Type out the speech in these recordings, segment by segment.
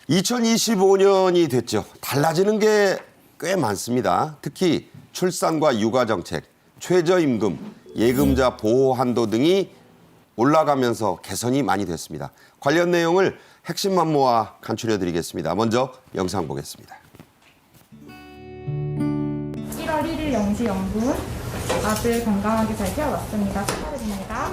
2025년이 됐죠. 달라지는 게 꽤 많습니다. 특히 출산과 육아 정책, 최저임금, 예금자 보호 한도 등이 올라가면서 개선이 많이 됐습니다. 관련 내용을 핵심만 모아 간추려 드리겠습니다. 먼저 영상 보겠습니다. 1월 1일 0시 0분 아들 건강하게 잘 키워왔습니다. 축하드립니다.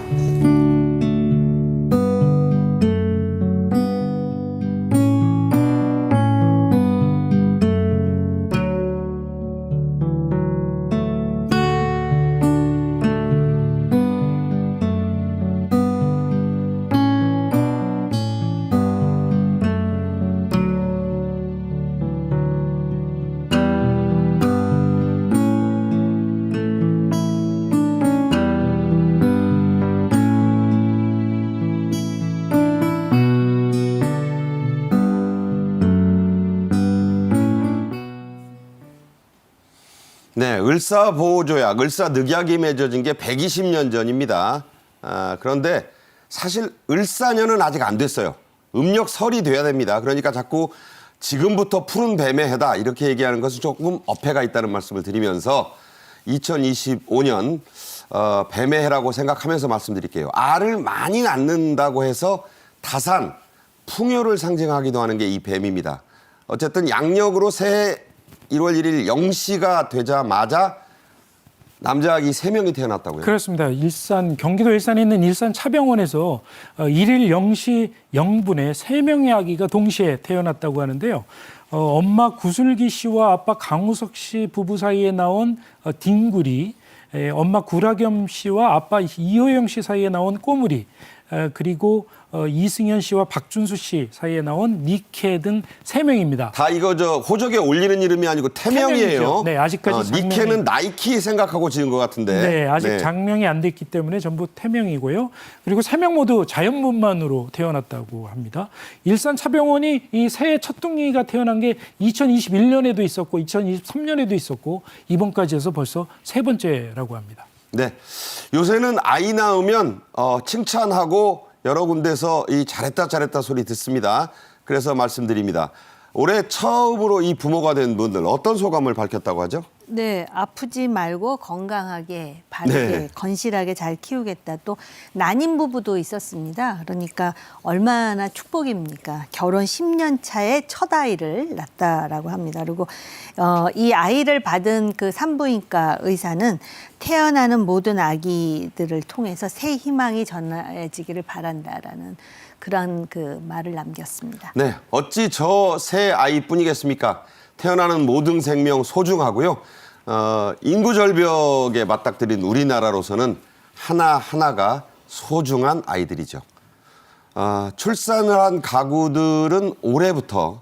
네, 을사보호조약, 을사늑약이 맺어진 게 120년 전입니다. 그런데 사실 을사년은 아직 안 됐어요. 음력설이 돼야 됩니다. 그러니까 자꾸 지금부터 푸른 뱀의 해다 이렇게 얘기하는 것은 조금 어폐가 있다는 말씀을 드리면서 2025년 뱀의 해라고 생각하면서 말씀드릴게요. 알을 많이 낳는다고 해서 다산, 풍요를 상징하기도 하는 게 이 뱀입니다. 어쨌든 양력으로 새해 1월 1일 0시가 되자마자 남자 아기 3명이 태어났다고요? 그렇습니다. 경기도 일산에 있는 일산차병원에서 1일 0시 0분에 3명의 아기가 동시에 태어났다고 하는데요. 엄마 구슬기 씨와 아빠 강우석 씨 부부 사이에 나온 딩구리, 엄마 구라겸 씨와 아빠 이호영 씨 사이에 나온 꼬물이, 그리고 이승현 씨와 박준수 씨 사이에 나온 니케 등 3명입니다. 다 이거 호적에 올리는 이름이 아니고 태명이에요. 태명이죠. 네, 아직까지 니케는 나이키 생각하고 지은 것 같은데. 네, 아직 장명이 안 됐기 때문에 전부 태명이고요. 그리고 3명 모두 자연분만으로 태어났다고 합니다. 일산차병원이 이 새해 첫둥이가 태어난 게 2021년에도 있었고 2023년에도 있었고 이번까지 해서 벌써 3번째라고 합니다. 네, 요새는 아이 낳으면 칭찬하고 여러 군데서 이 잘했다 소리 듣습니다. 그래서 말씀드립니다. 올해 처음으로 이 부모가 된 분들 어떤 소감을 밝혔다고 하죠? 네, 아프지 말고 건강하게, 바르게, 건실하게 잘 키우겠다. 또 난임 부부도 있었습니다. 그러니까 얼마나 축복입니까? 결혼 10년 차에 첫 아이를 낳았다라고 합니다. 그리고 이 아이를 받은 그 산부인과 의사는 태어나는 모든 아기들을 통해서 새 희망이 전해지기를 바란다라는 그런 그 말을 남겼습니다. 네, 어찌 저 새 아이뿐이겠습니까? 태어나는 모든 생명 소중하고요. 인구 절벽에 맞닥뜨린 우리나라로서는 하나하나가 소중한 아이들이죠. 출산을 한 가구들은 올해부터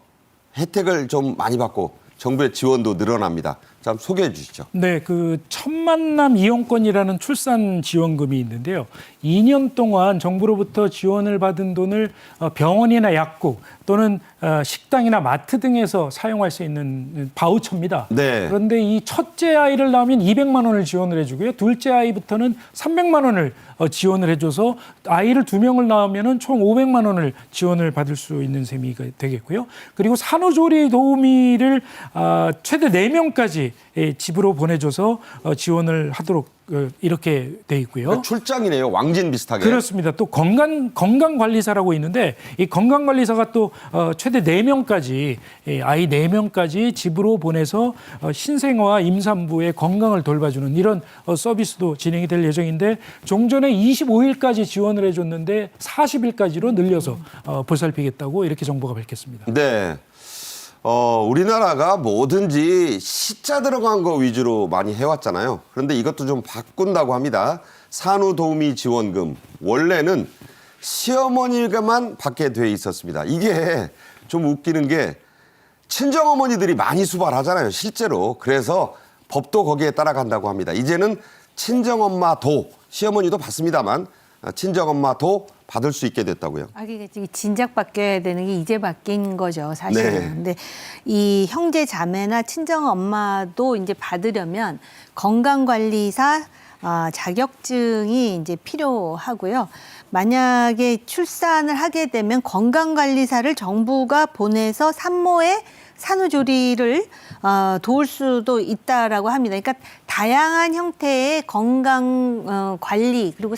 혜택을 좀 많이 받고 정부의 지원도 늘어납니다. 자, 소개해 주시죠. 네, 그 첫만남 이용권이라는 출산 지원금이 있는데요. 2년 동안 정부로부터 지원을 받은 돈을 병원이나 약국 또는 식당이나 마트 등에서 사용할 수 있는 바우처입니다. 네. 그런데 이 첫째 아이를 낳으면 200만 원을 지원을 해주고요. 둘째 아이부터는 300만 원을 지원을 해줘서 아이를 2명을 낳으면 총 500만 원을 지원을 받을 수 있는 셈이 되겠고요. 그리고 산후조리 도우미를 최대 4명까지 집으로 보내줘서 지원을 하도록 이렇게 돼 있고요. 그러니까 출장이네요. 왕진 비슷하게. 그렇습니다. 또 건강관리사라고 있는데 이 건강관리사가 또 최대 4명까지 아이 4명까지 집으로 보내서 신생아와 임산부의 건강을 돌봐주는 이런 서비스도 진행이 될 예정인데 종전에 25일까지 지원을 해줬는데 40일까지로 늘려서 보살피겠다고 이렇게 정부가 밝혔습니다. 네. 우리나라가 뭐든지 시자 들어간 거 위주로 많이 해왔잖아요. 그런데 이것도 좀 바꾼다고 합니다. 산후도우미 지원금. 원래는 시어머니가만 받게 돼 있었습니다. 이게 좀 웃기는 게 친정어머니들이 많이 수발하잖아요. 실제로. 그래서 법도 거기에 따라간다고 합니다. 이제는 친정엄마도, 시어머니도 받습니다만 친정엄마도 받을 수 있게 됐다고요. 이게 진작 바뀌어야 되는 게 이제 바뀐 거죠, 사실은. 네. 근데 이 형제 자매나 친정 엄마도 이제 받으려면 건강관리사 자격증이 이제 필요하고요. 만약에 출산을 하게 되면 건강관리사를 정부가 보내서 산모의 산후조리를 도울 수도 있다라고 합니다. 그러니까 다양한 형태의 건강 관리 그리고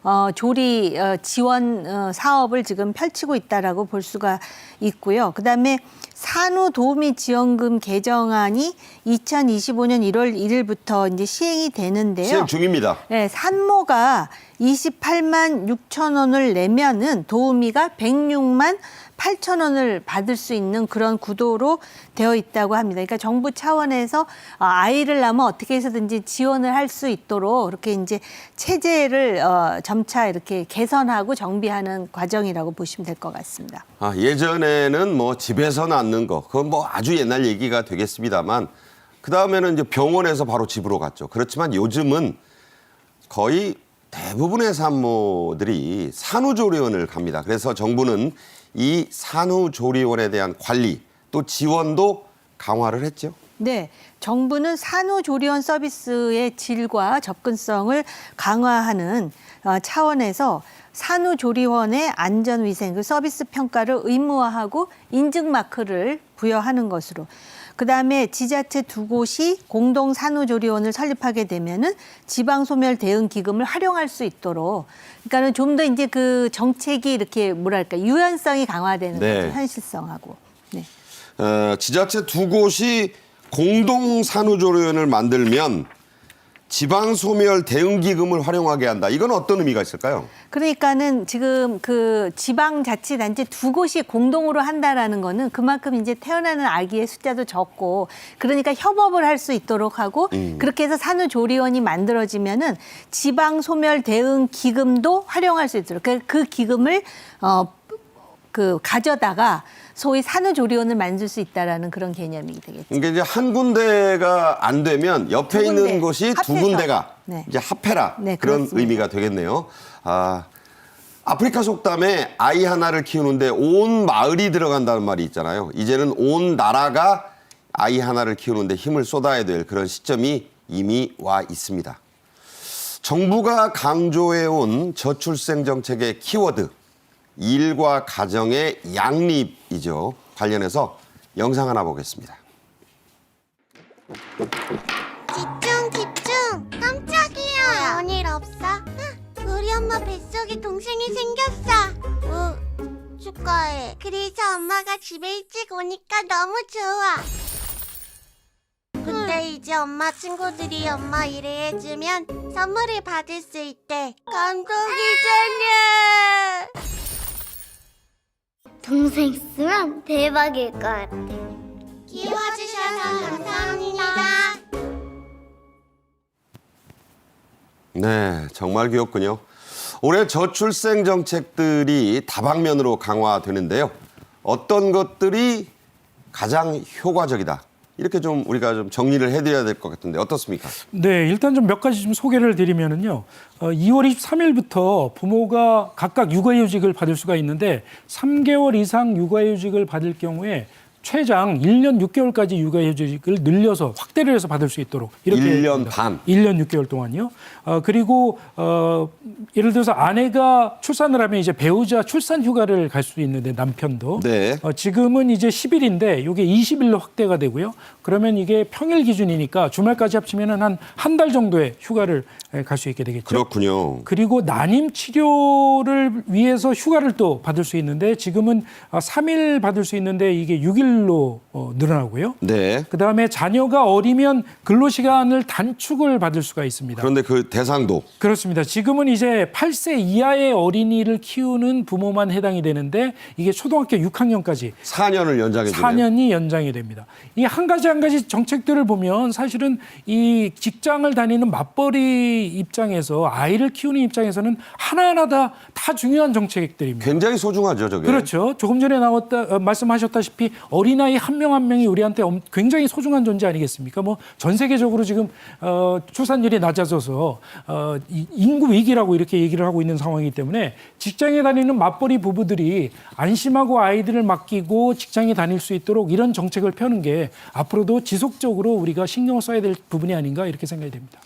산후조리 지원 사업을 지금 펼치고 있다라고 볼 수가 있고요. 그다음에 산후도우미 지원금 개정안이 2025년 1월 1일부터 이제 시행이 되는데요. 시행 중입니다. 네, 산모가 28만 6천 원을 내면은 도우미가 106만 8천 원을 받을 수 있는 그런 구도로 되어 있다고 합니다. 그러니까 정부 차원에서 아이를 낳으면 어떻게 해서든지 지원을 할 수 있도록 이렇게 이제 체제를 점차 이렇게 개선하고 정비하는 과정이라고 보시면 될 것 같습니다. 예전에는 뭐 집에서 낳는 거, 그건 뭐 아주 옛날 얘기가 되겠습니다만, 그 다음에는 이제 병원에서 바로 집으로 갔죠. 그렇지만 요즘은 거의 대부분의 산모들이 산후조리원을 갑니다. 그래서 정부는 이 산후조리원에 대한 관리 또 지원도 강화를 했죠. 네, 정부는 산후조리원 서비스의 질과 접근성을 강화하는 차원에서 산후조리원의 안전위생, 그 서비스 평가를 의무화하고 인증 마크를 부여하는 것으로. 그다음에 지자체 2곳이 공동 산후조리원을 설립하게 되면은 지방소멸 대응 기금을 활용할 수 있도록. 그러니까는 좀 더 이제 그 정책이 이렇게 뭐랄까 유연성이 강화되는 네. 거죠, 현실성하고. 네. 지자체 2곳이 공동 산후조리원을 만들면 지방소멸 대응기금을 활용하게 한다. 이건 어떤 의미가 있을까요? 그러니까는 지금 그 지방자치단체 2곳이 공동으로 한다라는 거는 그만큼 이제 태어나는 아기의 숫자도 적고 그러니까 협업을 할 수 있도록 하고 그렇게 해서 산후조리원이 만들어지면은 지방소멸 대응 기금도 활용할 수 있도록 그 기금을 가져다가 소위 산후조리원을 만들 수 있다라는 그런 개념이 되겠죠. 이게 이제 한 군데가 안 되면 옆에 두 군데, 있는 곳이 두 합해서. 군데가 네. 이제 합해라. 네, 그런 그렇습니다. 의미가 되겠네요. 아프리카 속담에 아이 하나를 키우는데 온 마을이 들어간다는 말이 있잖아요. 이제는 온 나라가 아이 하나를 키우는데 힘을 쏟아야 될 그런 시점이 이미 와 있습니다. 정부가 강조해온 저출생 정책의 키워드, 일과 가정의 양립이죠. 관련해서 영상 하나 보겠습니다. 집중! 깜짝이야! 뭔 일 없어? 우리 엄마 뱃속에 동생이 생겼어. 축하해. 그래서 엄마가 집에 일찍 오니까 너무 좋아. 근데 이제 엄마 친구들이 엄마 일을 해주면 선물을 받을 수 있대. 감동이잖아. 동생 있으면 대박일 것 같아. 키워주셔서 감사합니다. 네, 정말 귀엽군요. 올해 저출생 정책들이 다방면으로 강화되는데요. 어떤 것들이 가장 효과적이다. 이렇게 좀 우리가 좀 정리를 해드려야 될 것 같은데 어떻습니까? 네, 일단 좀 몇 가지 좀 소개를 드리면은요. 2월 23일부터 부모가 각각 육아휴직을 받을 수가 있는데 3개월 이상 육아휴직을 받을 경우에 최장 1년 6개월까지 육아휴직을 늘려서 확대를 해서 받을 수 있도록 이렇게 1년 됩니다. 반. 1년 6개월 동안요. 그리고 예를 들어서 아내가 출산을 하면 이제 배우자 출산 휴가를 갈 수 있는데 남편도 네. 지금은 이제 10일인데 이게 20일로 확대가 되고요. 그러면 이게 평일 기준이니까 주말까지 합치면은 한 달 정도의 휴가를 갈 수 있게 되겠죠. 그렇군요. 그리고 난임 치료를 위해서 휴가를 또 받을 수 있는데 지금은 3일 받을 수 있는데 이게 6일로 늘어나고요. 네. 그다음에 자녀가 어리면 근로시간을 단축을 받을 수가 있습니다. 그런데 그 대상도 그렇습니다. 지금은 이제 8세 이하의 어린이를 키우는 부모만 해당이 되는데 이게 초등학교 6학년까지 4년을 연장해 주네요. 4년이 연장이 됩니다. 이 한 가지 정책들을 보면 사실은 이 직장을 다니는 맞벌이 입장에서 아이를 키우는 입장에서는 하나하나 다 중요한 정책들입니다. 굉장히 소중하죠, 저게. 그렇죠. 조금 전에 말씀하셨다시피 어린아이 한 명 한 명이 우리한테 굉장히 소중한 존재 아니겠습니까? 뭐 전 세계적으로 지금 출산율이 낮아져서 인구 위기라고 이렇게 얘기를 하고 있는 상황이기 때문에 직장에 다니는 맞벌이 부부들이 안심하고 아이들을 맡기고 직장에 다닐 수 있도록 이런 정책을 펴는 게 앞으로도 지속적으로 우리가 신경을 써야 될 부분이 아닌가 이렇게 생각이 됩니다.